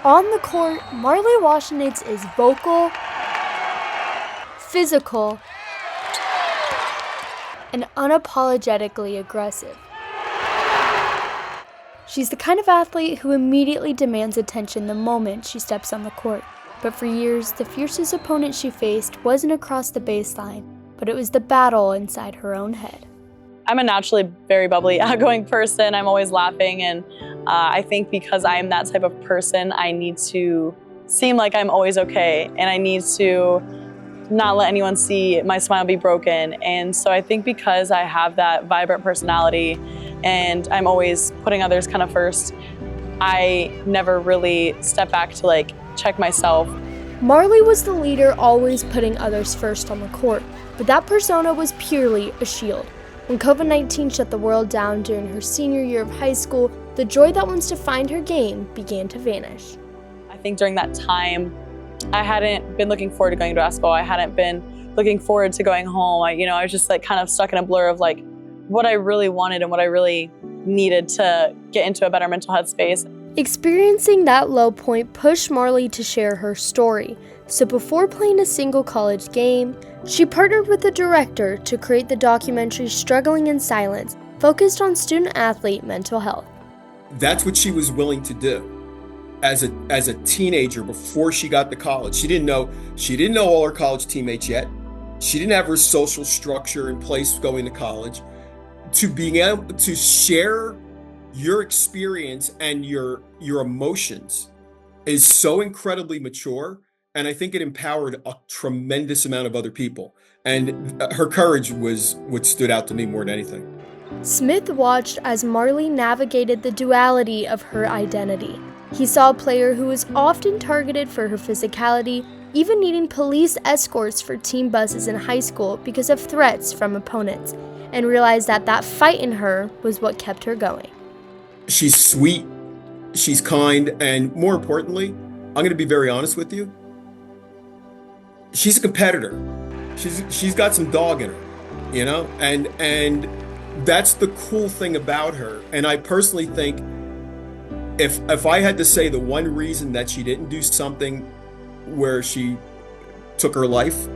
On the court, Marley Washenitz is vocal, physical, and unapologetically aggressive. She's the kind of athlete who immediately demands attention the moment she steps on the court. But for years, the fiercest opponent she faced wasn't across the baseline, but it was the battle inside her own head. I'm a naturally very bubbly, outgoing person. I'm always laughing, and I think because I'm that type of person, I need to seem like I'm always okay, and I need to not let anyone see my smile be broken. And so I think because I have that vibrant personality and I'm always putting others kind of first, I never really step back to check myself. Marley was the leader, always putting others first on the court, but that persona was purely a shield. When COVID-19 shut the world down during her senior year of high school, the joy that once defined her game began to vanish. I think during that time, I hadn't been looking forward to going to basketball. I hadn't been looking forward to going home. I was just kind of stuck in a blur of what I really wanted and what I really needed to get into a better mental health space. Experiencing that low point pushed Marley to share her story. So before playing a single college game, she partnered with a director to create the documentary Struggling in Silence, focused on student-athlete mental health. That's what she was willing to do. As a teenager, before she got to college, she didn't know all her college teammates yet. She didn't have her social structure in place going to college. To being able to share your experience and your emotions is so incredibly mature, and I think it empowered a tremendous amount of other people. And her courage was what stood out to me more than anything. Smith watched as Marley navigated the duality of her identity. He saw a player who was often targeted for her physicality, even needing police escorts for team buses in high school because of threats from opponents, and realized that fight in her was what kept her going. She's sweet, she's kind, and more importantly, I'm going to be very honest with you, she's a competitor. She's got some dog in her, and that's the cool thing about her. And I personally think if I had to say the one reason that she didn't do something where she took her life,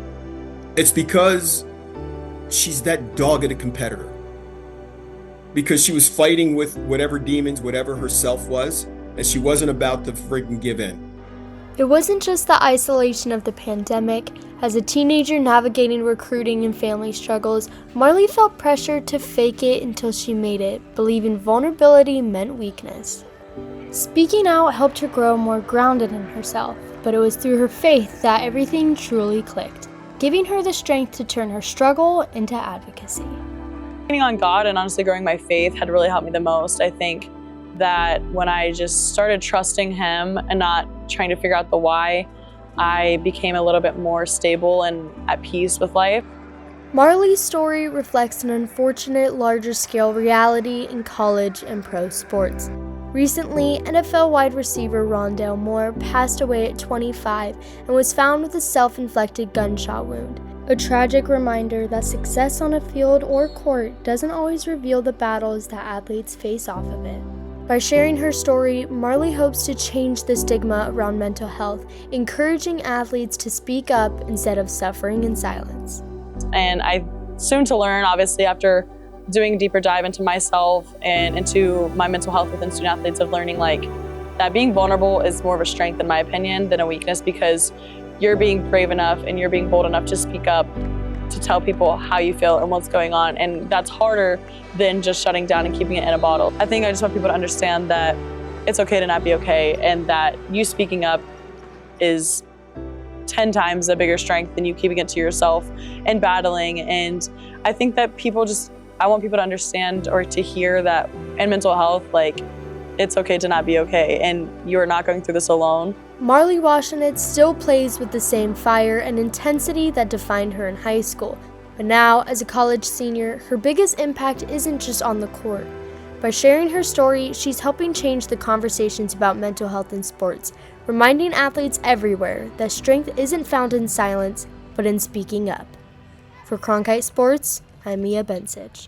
it's because she's that dogged competitor. Because she was fighting with whatever demons, whatever herself was, and she wasn't about to freaking give in. It wasn't just the isolation of the pandemic. As a teenager navigating recruiting and family struggles, Marley felt pressure to fake it until she made it, believing vulnerability meant weakness. Speaking out helped her grow more grounded in herself, but it was through her faith that everything truly clicked, giving her the strength to turn her struggle into advocacy. Leaning on God and honestly growing my faith had really helped me the most. I think that when I just started trusting Him and not trying to figure out the why, I became a little bit more stable and at peace with life. Marley's story reflects an unfortunate larger-scale reality in college and pro sports. Recently, NFL wide receiver Rondale Moore passed away at 25 and was found with a self-inflicted gunshot wound. A tragic reminder that success on a field or court doesn't always reveal the battles that athletes face off of it. By sharing her story, Marley hopes to change the stigma around mental health, encouraging athletes to speak up instead of suffering in silence. And I soon to learn, obviously, after doing a deeper dive into myself and into my mental health within student athletes, of learning that being vulnerable is more of a strength, in my opinion, than a weakness, because you're being brave enough and you're being bold enough to speak up, to tell people how you feel and what's going on. And that's harder than just shutting down and keeping it in a bottle. I think I just want people to understand that it's okay to not be okay, and that you speaking up is 10 times a bigger strength than you keeping it to yourself and battling. And I think that I want people to understand or to hear that in mental health, it's okay to not be okay, and you're not going through this alone. Marley Washenitz still plays with the same fire and intensity that defined her in high school. But now, as a college senior, her biggest impact isn't just on the court. By sharing her story, she's helping change the conversations about mental health in sports, reminding athletes everywhere that strength isn't found in silence, but in speaking up. For Cronkite Sports, I'm Mia Bencich.